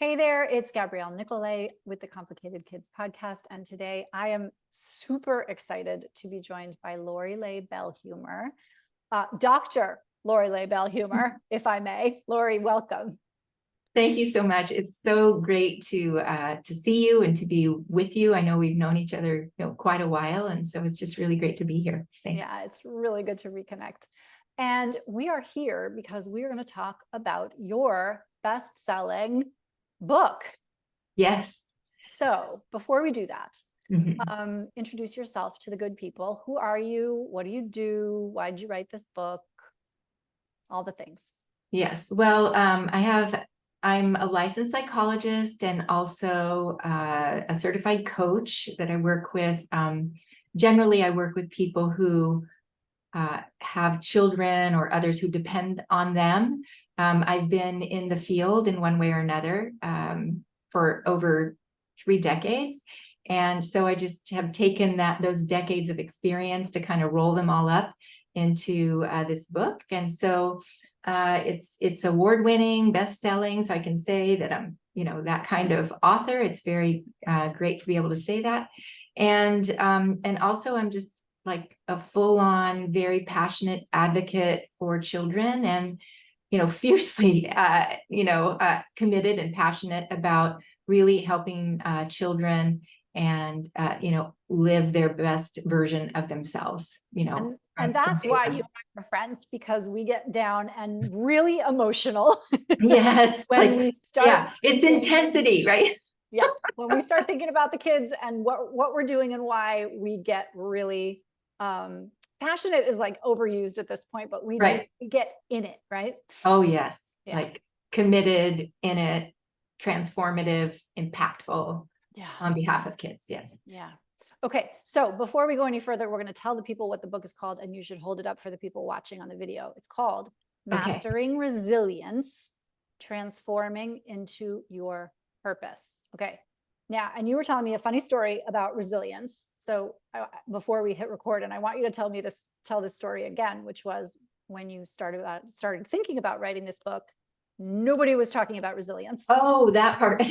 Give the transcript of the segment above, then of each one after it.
Hey there, it's Gabrielle Nicolay with the Complicated Kids podcast. And today I am super excited to be joined by Lorry Leigh Belhumeur, Dr. Lorry Leigh Belhumeur, if I may. Lorry, welcome. Thank you so much. It's so great to see you and to be with you. I know we've known each other quite a while, and so it's just really great to be here. Thanks. Yeah, it's really good to reconnect. And we are here because we are going to talk about your best-selling book. Yes. So before we do that, introduce yourself to the good people. Who are you? What do you do? Why did you write this book? All the things. Yes. Well, I'm a licensed psychologist and also a certified coach that I work with. Generally, I work with people who have children or others who depend on them. I've been in the field in one way or another for over 3 decades. And so I just have taken those decades of experience to kind of roll them all up into this book. And so it's award-winning, best-selling. So I can say that I'm, that kind of author. It's very great to be able to say that. And also I'm just like a full-on, very passionate advocate for children, and fiercely committed and passionate about really helping children and live their best version of themselves. And that's why you are friends, because we get down and really emotional. Yes, when we start. Yeah, it's intensity, right? Yeah, when we start thinking about the kids and what we're doing and why, we get really passionate is like overused at this point, but we get in it, right? Oh yes, yeah. Like committed in it, transformative, impactful, on behalf of kids. Yes. Yeah. Okay, so before we go any further, we're going to tell the people what the book is called, and you should hold it up for the people watching on the video. It's called Mastering Resilience, Transforming into Your Purpose. Okay. Now, and you were telling me a funny story about resilience. So before we hit record, and I want you to tell this story again, which was when you started thinking about writing this book, nobody was talking about resilience. Oh, that part.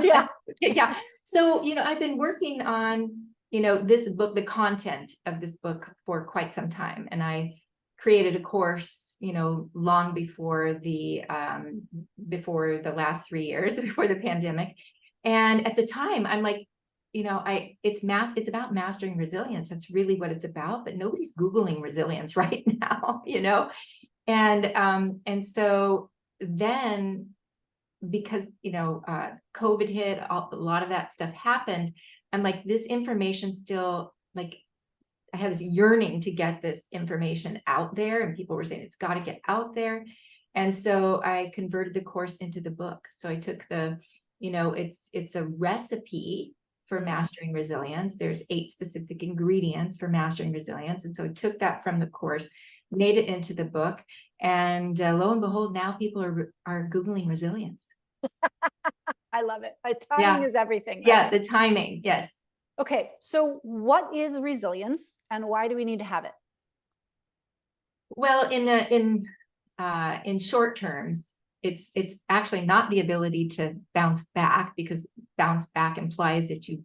Yeah. Yeah. So, I've been working on, this book, the content of this book for quite some time. And I created a course, long before the last 3 years, before the pandemic. And at the time, I'm like, it's about mastering resilience. That's really what it's about. But nobody's Googling resilience right now, And so then, because COVID hit, a lot of that stuff happened. I'm like, this information still, like, I had this yearning to get this information out there, and people were saying it's got to get out there. And so I converted the course into the book. So I took it's a recipe for mastering resilience. There's 8 specific ingredients for mastering resilience. And so I took that from the course, made it into the book, and lo and behold, now people are Googling resilience. I love it. Timing is everything. Right? Yeah, the timing. Yes. Okay, so what is resilience, and why do we need to have it? Well, in short terms, it's actually not the ability to bounce back, because bounce back implies that you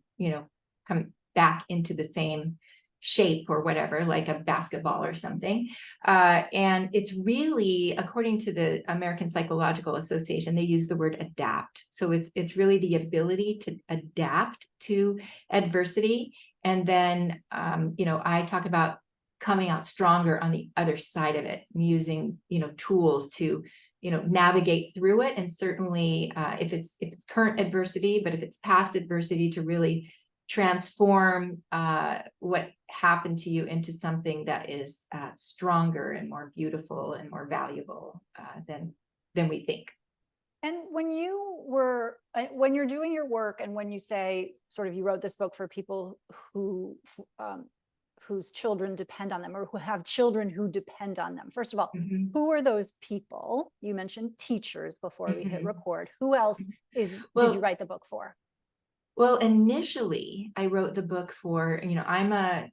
come back into the same shape or whatever, like a basketball or something. And it's really, according to the American Psychological Association, they use the word adapt. So it's really the ability to adapt to adversity. And then, I talk about coming out stronger on the other side of it, using, tools to, navigate through it. And certainly if it's current adversity, but if it's past adversity, to really transform what happened to you into something that is stronger and more beautiful and more valuable than we think. And when you're doing your work, and when you say sort of you wrote this book for people whose children depend on them, or who have children who depend on them, first of all, who are those people? You mentioned teachers before we hit record. Who else did you write the book for? Well, initially, I wrote the book for, I'm a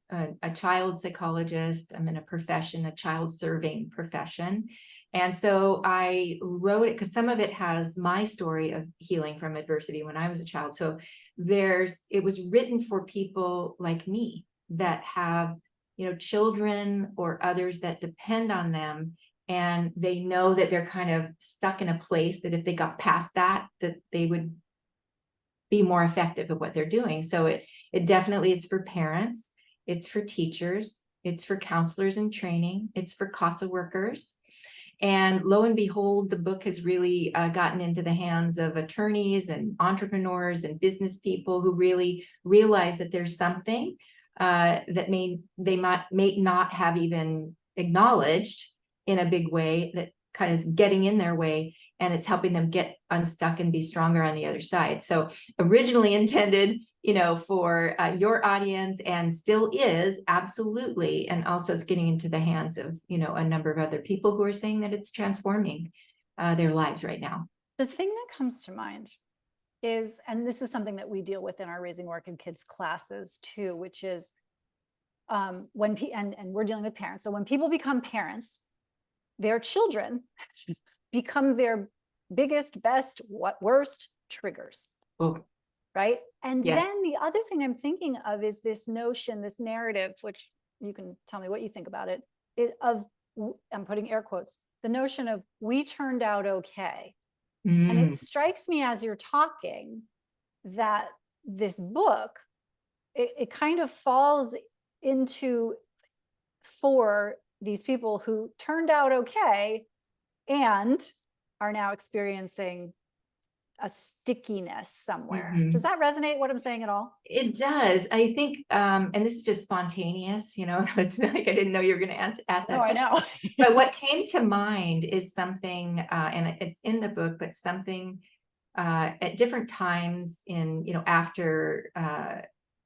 child psychologist. I'm in a child serving profession. And so I wrote it because some of it has my story of healing from adversity when I was a child. So it was written for people like me that have, children or others that depend on them. And they know that they're kind of stuck in a place that if they got past that they would be more effective at what they're doing. So it definitely is for parents, it's for teachers, it's for counselors in training, it's for CASA workers. And lo and behold, the book has really gotten into the hands of attorneys and entrepreneurs and business people who really realize that there's something that may not have even acknowledged in a big way that kind of is getting in their way, and it's helping them get unstuck and be stronger on the other side. So originally intended, for your audience, and still is, absolutely. And also it's getting into the hands of, a number of other people who are saying that it's transforming their lives right now. The thing that comes to mind is, and this is something that we deal with in our Raising Orchid Kids classes too, which is and we're dealing with parents. So when people become parents, their children become their biggest, best, worst triggers. Oh, right? And yes. then the other thing I'm thinking of is this notion, this narrative, which you can tell me what you think about it, I'm putting air quotes, the notion of we turned out okay. And it strikes me as you're talking that this book, it kind of falls into for these people who turned out okay and are now experiencing a stickiness somewhere. Does that resonate what I'm saying at all? It does. I think, and this is just spontaneous, it's not like I didn't know you were going to ask that No, I question. know. But what came to mind is something, and it's in the book, but something at different times after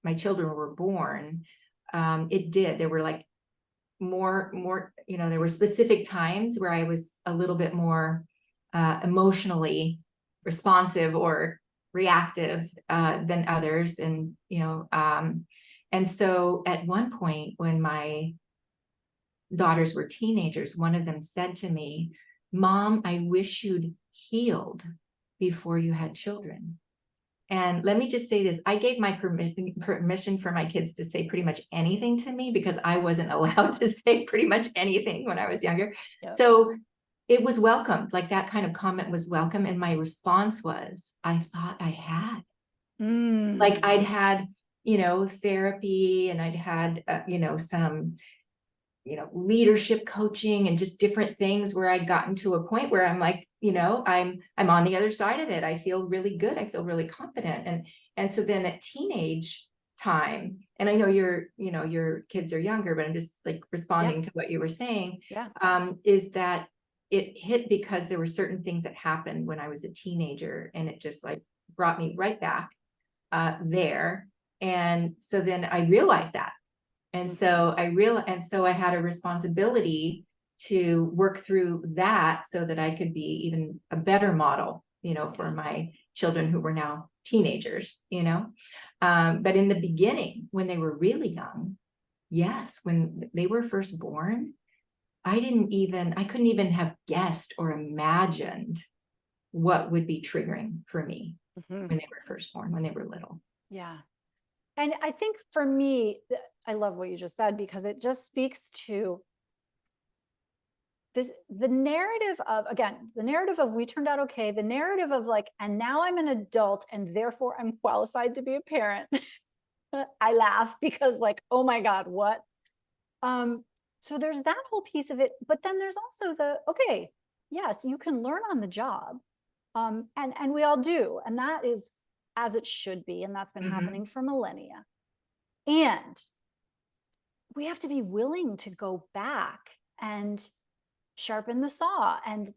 my children were born, there were like more, there were specific times where I was a little bit more emotionally responsive or reactive than others. And, and so at one point when my daughters were teenagers, one of them said to me, "Mom, I wish you'd healed before you had children." And let me just say this, I gave my permission for my kids to say pretty much anything to me because I wasn't allowed to say pretty much anything when I was younger. Yep. So it was welcomed, like that kind of comment was welcome. And my response was, I thought I had. Like I'd had, therapy, and I'd had, some, leadership coaching and just different things where I'd gotten to a point where I'm like, I'm on the other side of it. I feel really good. I feel really confident. And so then at teenage time, and I know your kids are younger, but I'm just like responding to what you were saying, is that it hit because there were certain things that happened when I was a teenager, and it just like brought me right back there. And so then I realized that. And so I had a responsibility to work through that so that I could be even a better model, for my children who were now teenagers, but in the beginning, when they were really young, yes, when they were first born, I couldn't even have guessed or imagined what would be triggering for me when they were first born, when they were little. Yeah. And I think for me, I love what you just said, because it just speaks to the narrative of we turned out okay, the narrative of like, and now I'm an adult and therefore I'm qualified to be a parent. I laugh because like, oh my God, what? So there's that whole piece of it, but then there's also okay, yes, you can learn on the job. And we all do. And that is as it should be. And that's been happening for millennia. And we have to be willing to go back and sharpen the saw and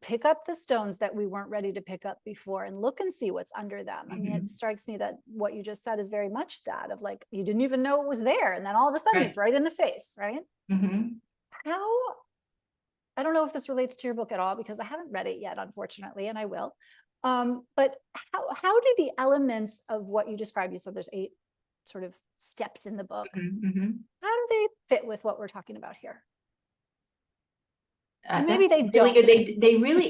pick up the stones that we weren't ready to pick up before and look and see what's under them. I mean, it strikes me that what you just said is very much that of like, you didn't even know it was there. And then all of a sudden it's right in the face, right? I don't know if this relates to your book at all because I haven't read it yet, unfortunately, and I will. But how do the elements of what you described, you said there's 8 sort of steps in the book. How do they fit with what we're talking about here? And maybe they really don't. good.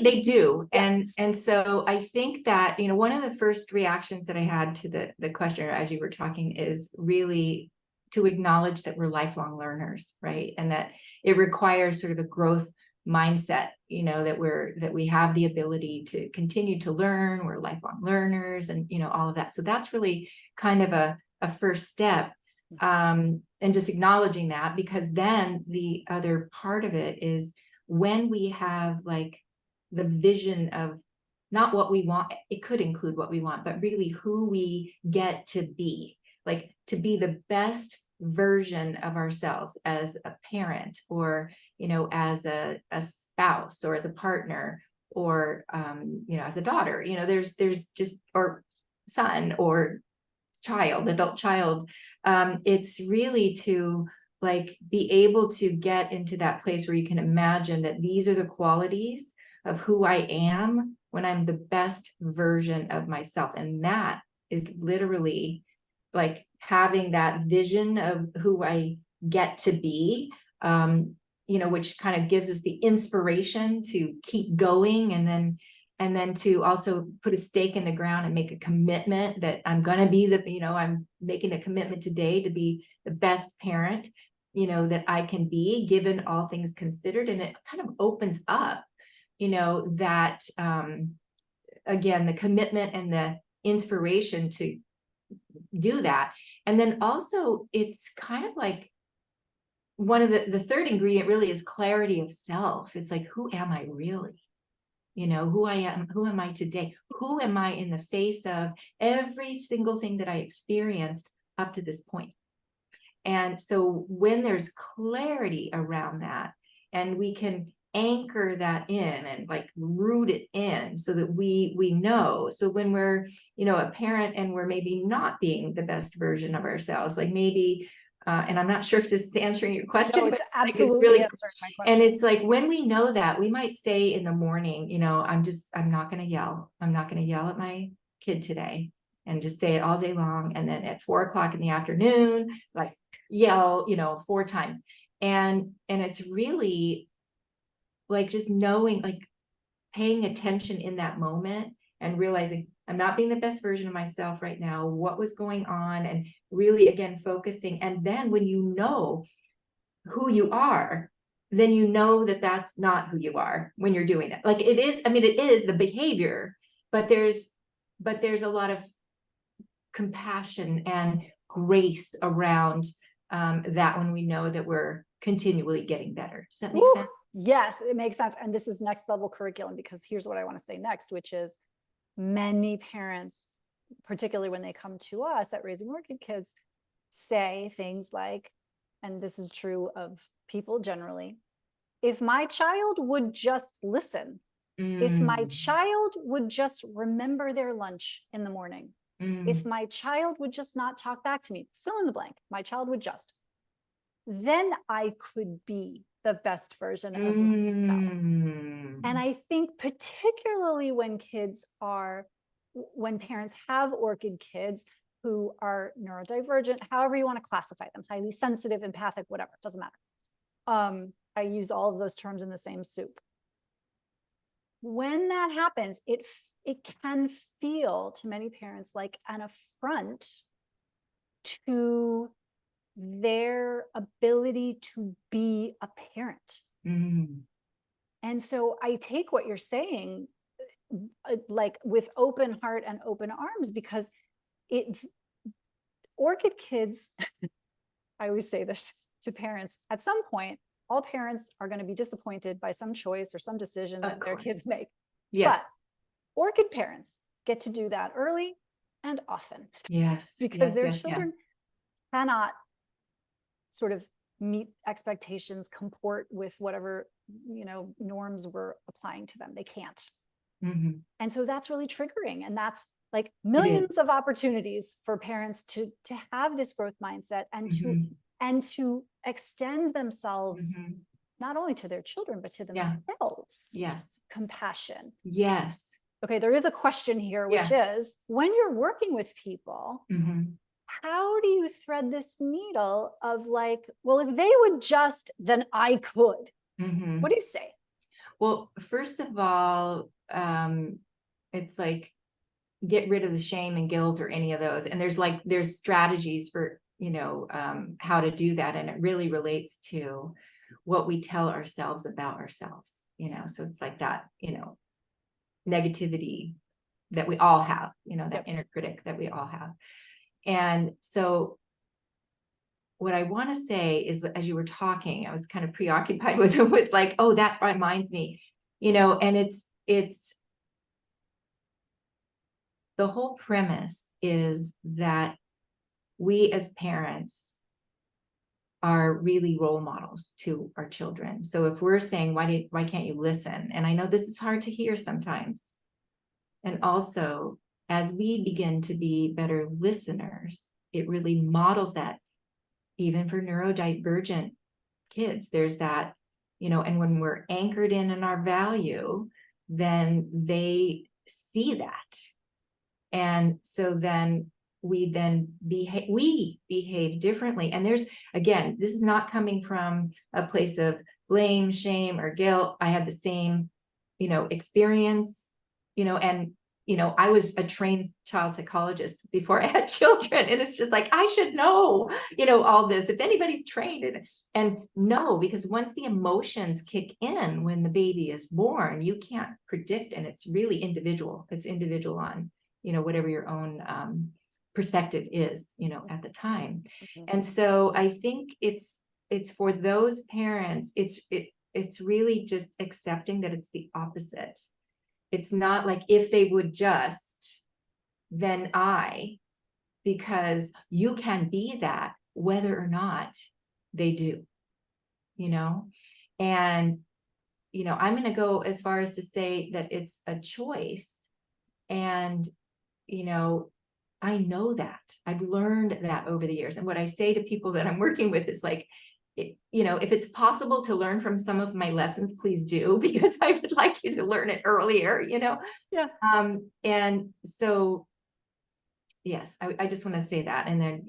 They do. Yeah. And so I think that, you know, one of the first reactions that I had to the questioner as you were talking is really to acknowledge that we're lifelong learners, right? And that it requires sort of a growth mindset, you know, that we have the ability to continue to learn, we're lifelong learners, and, you know, all of that. So that's really kind of a first step. And just acknowledging that, because then the other part of it is when we have like the vision of not what we want, it could include what we want, but really who we get to be, like to be the best version of ourselves as a parent, or, you know, as a spouse, or as a partner, or, you know, as a daughter, you know, there's just, or son, or child, adult child. It's really to like be able to get into that place where you can imagine that these are the qualities of who I am when I'm the best version of myself. And that is literally like having that vision of who I get to be, you know, which kind of gives us the inspiration to keep going, and then to also put a stake in the ground and make a commitment that I'm going to be you know, I'm making a commitment today to be the best parent, you know, that I can be, given all things considered. And it kind of opens up, you know, that, again, the commitment and the inspiration to do that. And then also it's kind of like one of the third ingredient really is clarity of self. It's like, who am I really? You know, who I am, who am I today? Who am I in the face of every single thing that I experienced up to this point? And so when there's clarity around that, and we can anchor that in and like root it in so that we know. So when we're, you know, a parent and we're maybe not being the best version of ourselves, like maybe, and I'm not sure if this is answering your question, No, but it's like, it's absolutely really, answering my and question. it's like when we know that, we might say in the morning, you know, I'm not going to yell. I'm not going to yell at my kid today, and just say it all day long. And then at 4 o'clock in the afternoon, like yell, you know, 4 times. And it's really like just knowing, like paying attention in that moment and realizing I'm not being the best version of myself right now, what was going on, and really again focusing. And then when you know who you are, then you know that that's not who you are when you're doing that. Like it is, I mean, it is the behavior, but there's a lot of compassion and grace around that when we know that we're continually getting better. Does that make sense? Yes, it makes sense. And this is next level curriculum, because here's what I want to say next, which is many parents, particularly when they come to us at Raising Orchid Kids, say things like, and this is true of people generally, if my child would just listen, if my child would just remember their lunch in the morning, if my child would just not talk back to me, fill in the blank, my child would just, then I could be the best version of myself. And I think particularly when parents have orchid kids who are neurodivergent, however you want to classify them, highly sensitive, empathic, whatever, doesn't matter. I use all of those terms in the same soup. When that happens, it can feel to many parents like an affront to their ability to be a parent. And so I take what you're saying like with open heart and open arms, because orchid kids, I always say this to parents, at some point, all parents are going to be disappointed by some choice or some decision that their kids make. Yes. But orchid parents get to do that early and often. Yes. Because their children cannot sort of meet expectations, comport with whatever, you know, norms we're applying to them. They can't. And so that's really triggering. And that's like millions of opportunities for parents to have this growth mindset and to extend themselves not only to their children, but to themselves. Yes. Compassion. Yes. okay, there is a question here, which is when you're working with people, how do you thread this needle of like, well, if they would just, then I could. What do you say? Well, first of all, it's like, get rid of the shame and guilt or any of those. And there's strategies for, how to do that. And it really relates to what we tell ourselves about ourselves, so it's like that, negativity that we all have, that inner critic that we all have. And so what I want to say is, as you were talking, I was kind of preoccupied with like, oh, that reminds me, and it's the whole premise is that we as parents are really role models to our children. So if we're saying, why can't you listen? And I know this is hard to hear sometimes. And also, as we begin to be better listeners, it really models that even for neurodivergent kids. There's that, and when we're anchored in our value, then they see that. And so then we behave differently. And there's, again, this is not coming from a place of blame, shame, or guilt. I have the same, experience, and, I was a trained child psychologist before I had children. And it's just like, I should know, all this, if anybody's trained. And no, because once the emotions kick in when the baby is born, you can't predict. And it's really individual. It's individual on, whatever your own perspective is, at the time. And so I think it's for those parents, it's really just accepting that it's the opposite. It's not like, if they would just, then because you can be that whether or not they do, and, I'm going to go as far as to say that it's a choice. And, I know that I've learned that over the years. And what I say to people that I'm working with is like, if it's possible to learn from some of my lessons, please do, because I would like you to learn it earlier, Yeah. And so, yes, I just want to say that. And then,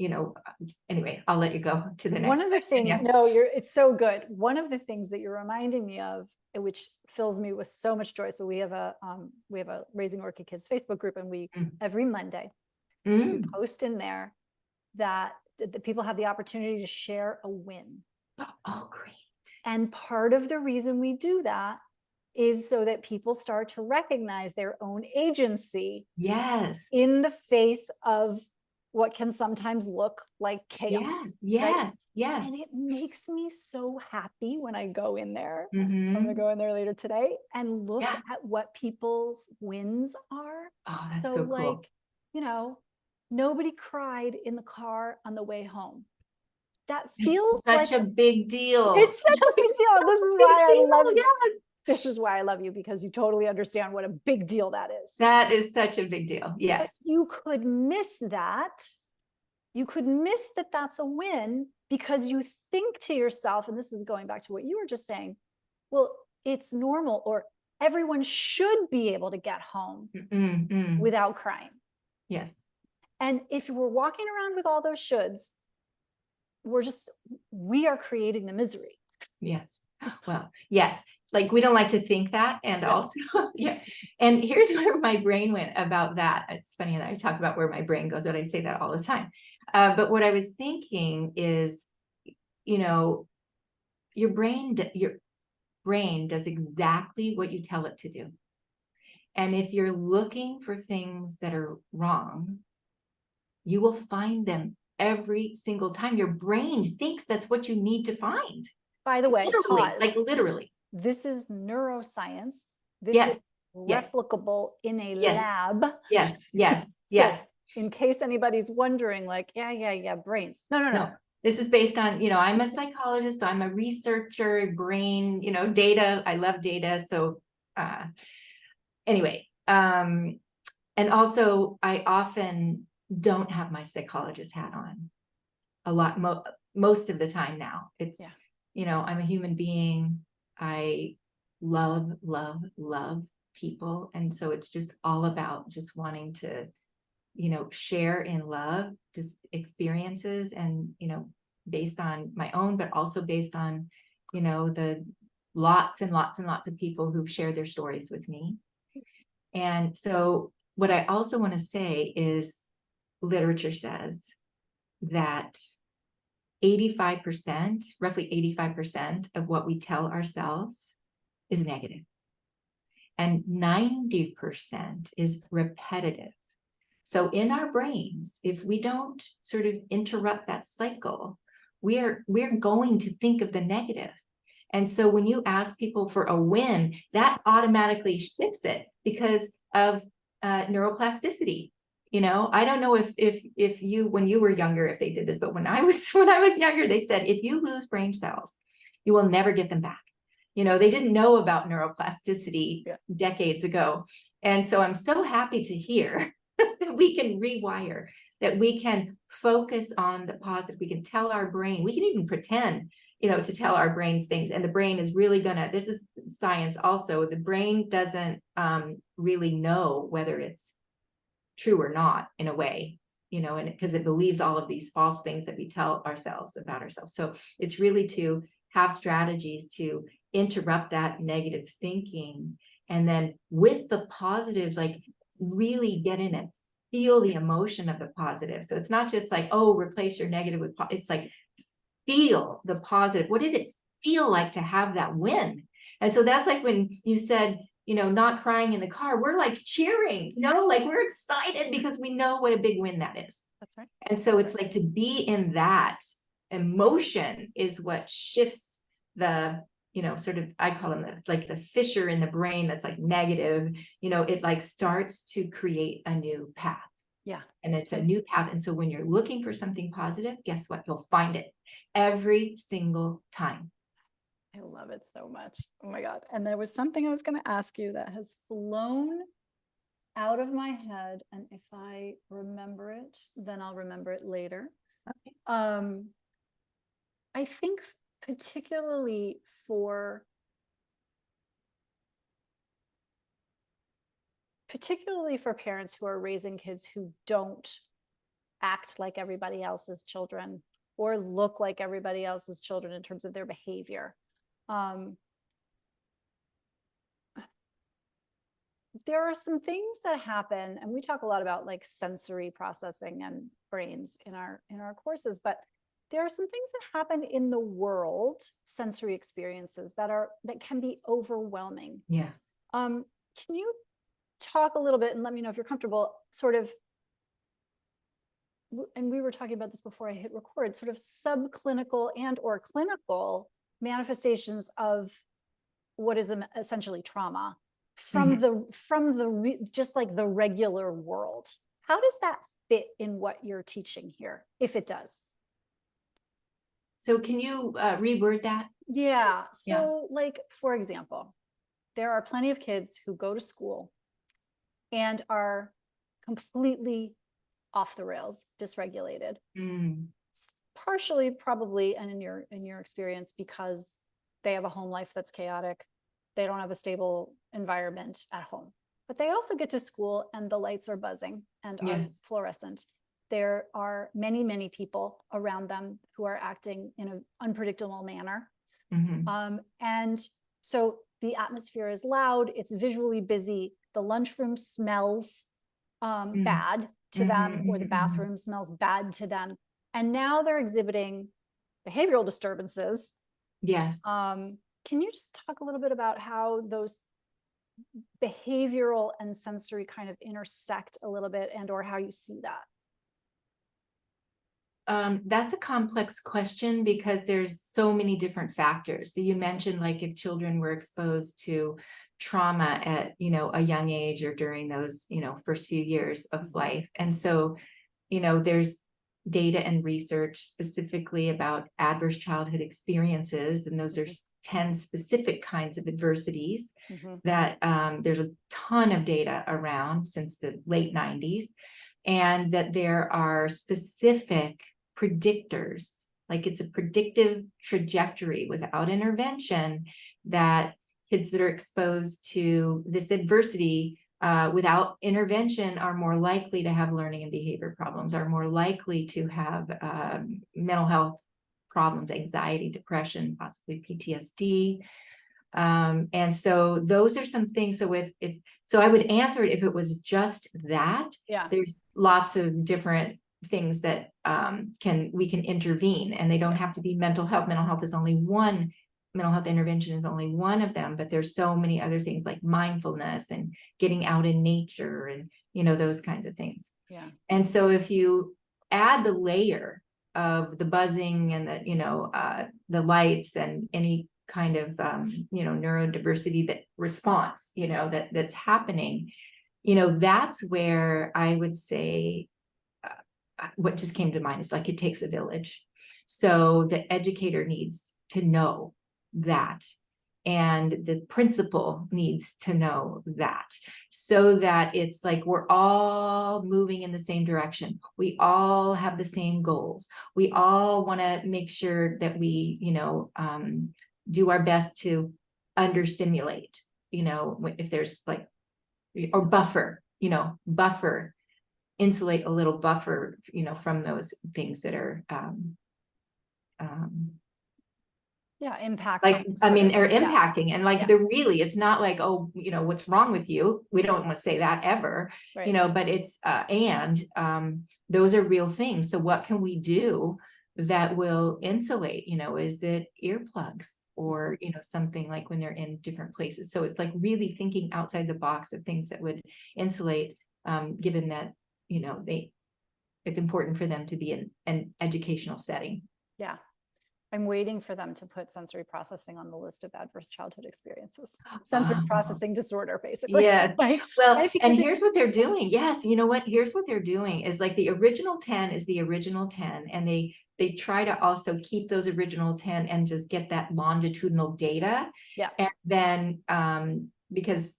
anyway, I'll let you go to the next. One of the things, it's so good. One of the things that you're reminding me of, which fills me with so much joy. So we have a Raising Orchid Kids Facebook group, and we every Monday we post in there that the people have the opportunity to share a win. Oh, great. And part of the reason we do that is so that people start to recognize their own agency. Yes. In the face of what can sometimes look like chaos. Yes. And it makes me so happy when I go in there. I'm going to go in there later today and look at what people's wins are. Oh, that's so cool. Like, nobody cried in the car on the way home. That feels such a big deal. It's such a big deal. This is why I love you. This is why I love you, because you totally understand what a big deal that is. That is such a big deal. Yes. But you could miss that. You could miss that that's a win because you think to yourself, and this is going back to what you were just saying, well, it's normal, or everyone should be able to get home without crying. Yes. And if we're walking around with all those shoulds, we are creating the misery. Yes. Well, yes. Like, we don't like to think that. And also, And here's where my brain went about that. It's funny that I talk about where my brain goes, but I say that all the time. But what I was thinking is, your brain does exactly what you tell it to do. And if you're looking for things that are wrong, you will find them every single time. Your brain thinks that's what you need to find. By the way, literally, like literally. This is neuroscience. This is replicable in a lab. Yes. So in case anybody's wondering, like, brains. No. This is based on, I'm a psychologist, so I'm a researcher, brain, data. I love data. So anyway, and also I often don't have my psychologist hat on a lot, most of the time now. It's, I'm a human being. I love people. And so it's just all about just wanting to, share in love, just experiences and, based on my own, but also based on, the lots and lots and lots of people who've shared their stories with me. And so what I also want to say is literature says that 85%, roughly 85% of what we tell ourselves is negative. And 90% is repetitive. So in our brains, if we don't sort of interrupt that cycle, we're going to think of the negative. And so when you ask people for a win, that automatically shifts it because of neuroplasticity. I don't know if you, when you were younger, if they did this, but when I was younger, they said, if you lose brain cells, you will never get them back. They didn't know about neuroplasticity decades ago. And so I'm so happy to hear that we can rewire, that we can focus on the positive. We can tell our brain, we can even pretend, to tell our brains things. And the brain is really this is science also, the brain doesn't really know whether it's true or not in a way, and because it believes all of these false things that we tell ourselves about ourselves. So it's really to have strategies to interrupt that negative thinking. And then with the positive, like really get in and feel the emotion of the positive. So it's not just like, oh, replace your negative with, it's like, feel the positive. What did it feel like to have that win? And so that's like when you said, not crying in the car, we're like cheering, like we're excited because we know what a big win that is. That's right. And so it's like to be in that emotion is what shifts the, sort of, I call them like the fissure in the brain that's like negative, it like starts to create a new path. Yeah. And it's a new path. And so when you're looking for something positive, guess what? You'll find it every single time. I love it so much. Oh my God. And there was something I was going to ask you that has flown out of my head. And if I remember it, then I'll remember it later. Okay. I think particularly for parents who are raising kids who don't act like everybody else's children or look like everybody else's children in terms of their behavior. There are some things that happen, and we talk a lot about like sensory processing and brains in our courses, but there are some things that happen in the world, sensory experiences that can be overwhelming. Yes. Can you talk a little bit and let me know if you're comfortable, sort of, and we were talking about this before I hit record, sort of subclinical and or clinical manifestations of what is essentially trauma from just like the regular world. How does that fit in what you're teaching here, if it does? So can you reword that? Yeah. So like, for example, there are plenty of kids who go to school and are completely off the rails, dysregulated. Partially probably, and in your experience, because they have a home life that's chaotic. They don't have a stable environment at home, but they also get to school and the lights are buzzing and are fluorescent. There are many, many people around them who are acting in an unpredictable manner. And so the atmosphere is loud, it's visually busy, the lunchroom smells bad to them, or the bathroom smells bad to them. And now they're exhibiting behavioral disturbances. Yes. Can you just talk a little bit about how those behavioral and sensory kind of intersect a little bit, and or how you see that? That's a complex question because there's so many different factors. So you mentioned like if children were exposed to trauma at, a young age or during those, first few years of life. And so, there's data and research specifically about adverse childhood experiences. And those are 10 specific kinds of adversities that there's a ton of data around since the late 90s. And that there are specific predictors, like it's a predictive trajectory without intervention that kids that are exposed to this adversity without intervention are more likely to have learning and behavior problems, are more likely to have mental health problems, anxiety, depression, possibly PTSD. And so those are some things. So so I would answer it if it was just that. Yeah. There's lots of different things that we can intervene, and they don't have to be mental health. Mental health is only one. Mental health intervention is only one of them, but there's so many other things like mindfulness and getting out in nature and, those kinds of things. Yeah. And so if you add the layer of the buzzing and the lights and any kind of, neurodiversity that response, that's happening, that's where I would say, what just came to mind is like, it takes a village. So the educator needs to know that, and the principal needs to know that, so that it's like we're all moving in the same direction. We all have the same goals. We all want to make sure that we, do our best to understimulate, if there's like, or buffer, insulate a little buffer, from those things that are, impacting. like, are impacting, and like, Yeah. they're really, it's not like, oh, what's wrong with you? We don't want to say that ever, Right. but it's, those are real things. So what can we do that will insulate, is it earplugs or, something like when they're in different places? So it's like really thinking outside the box of things that would insulate, given that, it's important for them to be in an educational setting. Yeah. I'm waiting for them to put sensory processing on the list of adverse childhood experiences. Sensory processing disorder, basically. Yes. Right? Well, Right? and here's what they're doing. Yes. You know what? Here's what they're doing is like the original 10 is the original 10. And they try to also keep those original 10 and just get that longitudinal data. Yeah. And then because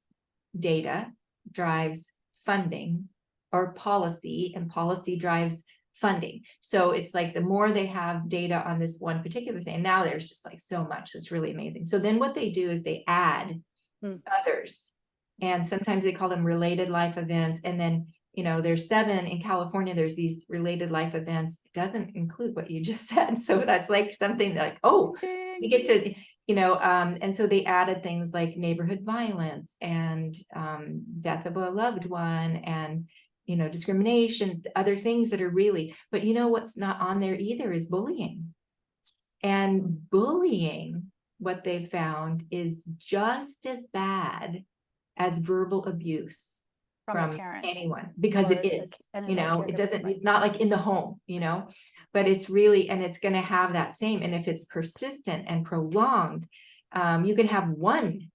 data drives funding or policy, and policy drives funding. So it's like the more they have data on this one particular thing, now there's just like so much. It's really amazing. So then what they do is they add others, and sometimes they call them related life events. And then, there's 7 in California, there's these related life events. It doesn't include what you just said. So that's like something like, oh, we get to, and so they added things like neighborhood violence and death of a loved one, and discrimination, other things that are really, but what's not on there either is bullying. And bullying, what they've found, is just as bad as verbal abuse from anyone, because it is, it doesn't, it's not like in the home, but it's really, and it's going to have that same, and if it's persistent and prolonged, you can have one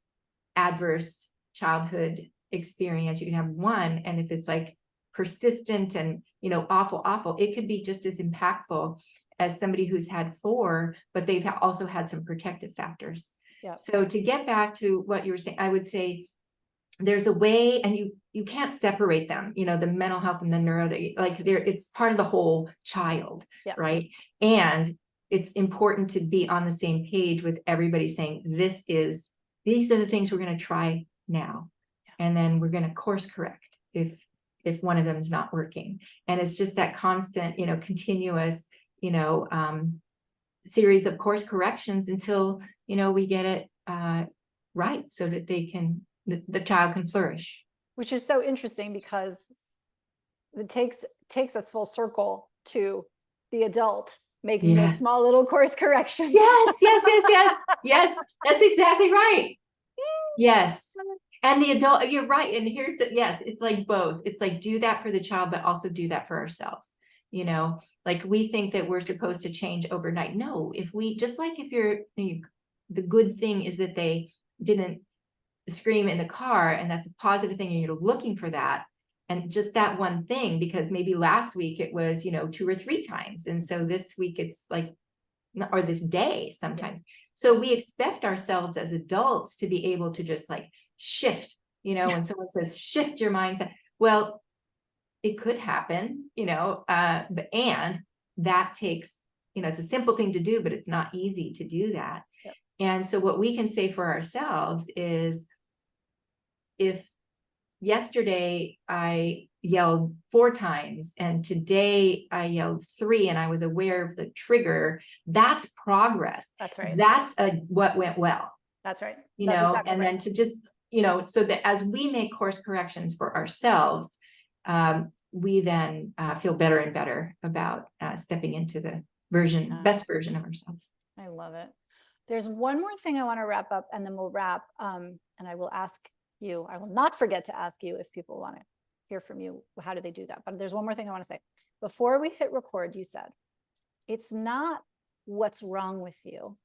adverse childhood experience, you can have one, and if it's like persistent and awful, it could be just as impactful as somebody who's had 4, but they've also had some protective factors. Yeah. So to get back to what you were saying, I would say there's a way, and you can't separate them, the mental health and the neuro, like it's part of the whole child. Yeah. Right. And it's important to be on the same page with everybody saying, these are the things we're going to try now. Yeah. And then we're going to course correct if one of them is not working. And it's just that constant, continuous, series of course corrections until, we get it right, so that the child can flourish. Which is so interesting, because it takes us full circle to the adult making those small little course corrections. Yes. Yes, that's exactly right. Yes. And the adult, you're right. And here's it's like both. It's like, do that for the child, but also do that for ourselves. Like we think that we're supposed to change overnight. No, if the good thing is that they didn't scream in the car, and that's a positive thing, and you're looking for that. And just that one thing, because maybe last week it was, 2 or 3 times. And so this week it's like, or this day sometimes. So we expect ourselves as adults to be able to just like shift, when someone says shift your mindset, well, it could happen, and that takes, it's a simple thing to do, but it's not easy to do that. Yep. And so what we can say for ourselves is, if yesterday I yelled 4 times and today I yelled 3 and I was aware of the trigger, that's progress. That's right. That's what went well. That's right. You That's know, exactly and right. then to just, you know, so that as we make course corrections for ourselves, we then feel better and better about stepping into the best version of ourselves. I love it. There's one more thing I want to wrap up, and then we'll wrap. And I will ask you, I will not forget to ask you if people want to hear from you, how do they do that? But there's one more thing I want to say. Before we hit record, you said, it's not what's wrong with you.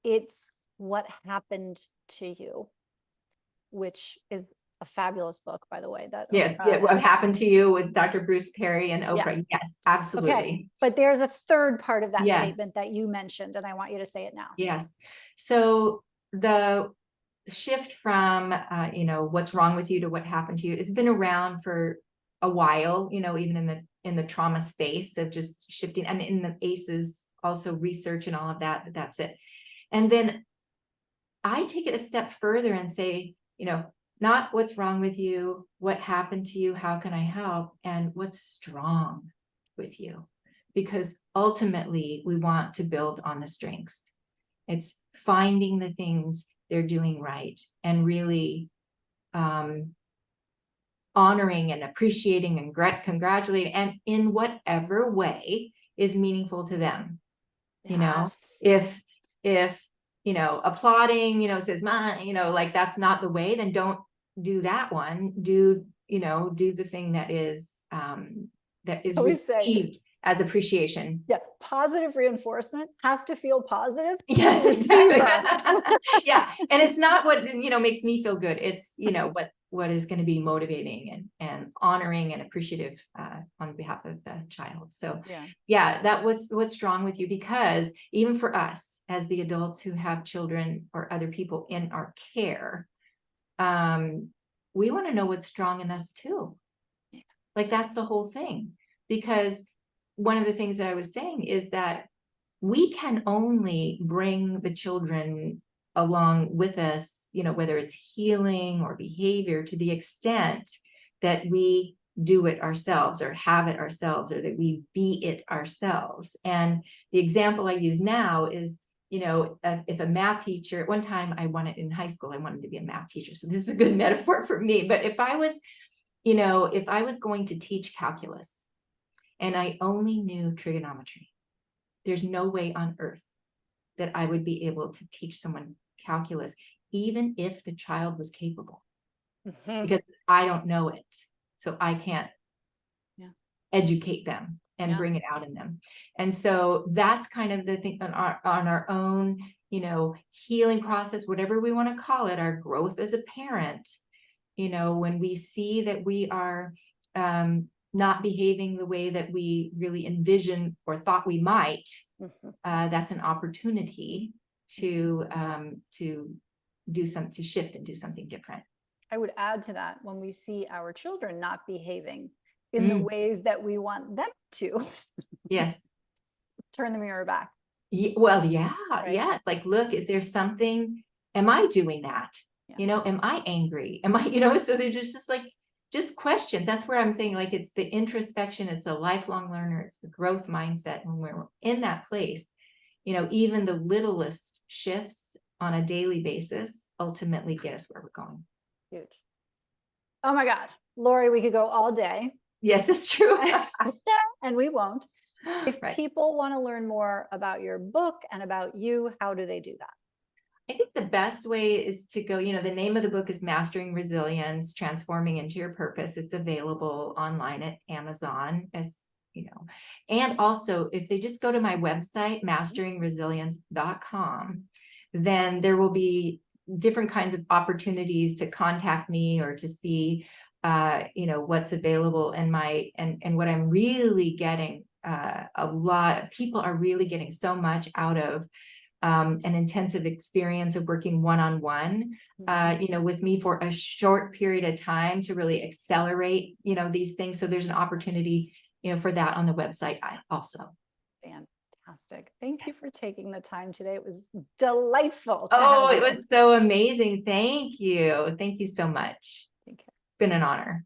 It's what happened to you, which is a fabulous book, by the way. That yes, what happened to you with Dr. Bruce Perry and Oprah. Yeah. Yes, absolutely. Okay. But there's a third part of that yes. statement that you mentioned, and I want you to say it now. Yes. So the shift from, you know, what's wrong with you to what happened to you has been around for a while, you know, even in the trauma space of just shifting, and in the ACEs also research and all of that, that's it. And then I take it a step further and say, you know, not what's wrong with you, what happened to you, how can I help, and what's strong with you? Because ultimately we want to build on the strengths. It's finding the things they're doing right and really honoring and appreciating and congratulating, and in whatever way is meaningful to them. Yes. You know, if you know, applauding, you know, says, you know, like that's not the way, then don't do that one. Do, you know, do the thing that is received as appreciation. Yeah, positive reinforcement has to feel positive. Yes, exactly. Yeah, and it's not what, you know, makes me feel good. It's, you know, what is going to be motivating and honoring and appreciative on behalf of the child. So yeah, that what's wrong with you, because even for us as the adults who have children or other people in our care, we want to know what's strong in us too. Like that's the whole thing, because one of the things that I was saying is that we can only bring the children along with us, you know, whether it's healing or behavior, to the extent that we do it ourselves or have it ourselves, or that we be it ourselves. And the example I use now is, you know, if a math teacher, at one time I wanted in high school, I wanted to be a math teacher. So this is a good metaphor for me. But if I was, you know, if I was going to teach calculus and I only knew trigonometry, there's no way on earth that I would be able to teach someone calculus, even if the child was capable, because I don't know it. So I can't educate them and bring it out in them. And so that's kind of the thing on our own, you know, healing process, whatever we want to call it, our growth as a parent, you know, when we see that we are not behaving the way that we really envisioned or thought we might, that's an opportunity to shift and do something different. I would add to that, when we see our children not behaving in the ways that we want them to, yes, turn the mirror back. Well, yeah, right? Yes. Like, look, is there something? Am I doing that? You know, am I angry? Am I, you know, so they're just like, just questions. That's where I'm saying, like, it's the introspection, it's the lifelong learner, it's the growth mindset. And when we're in that place, you know, even the littlest shifts on a daily basis ultimately get us where we're going. Huge. Oh my God, Lorry, we could go all day. Yes, it's true. And we won't. If people want to learn more about your book and about you, how do they do that? I think the best way is to go, you know, the name of the book is Mastering Resilience, Transforming into Your Purpose. It's available online at Amazon, as you know. And also, if they just go to my website, masteringresilience.com, then there will be different kinds of opportunities to contact me or to see, you know, what's available. And what I'm really getting, a lot of people are really getting so much out of an intensive experience of working one-on-one, you know, with me for a short period of time to really accelerate, you know, these things. So there's an opportunity, you know, for that on the website also. Fantastic. Thank you for taking the time today. It was delightful to Oh, have it you. was so amazing. Thank you. Thank you so much. Take care. Been an honor.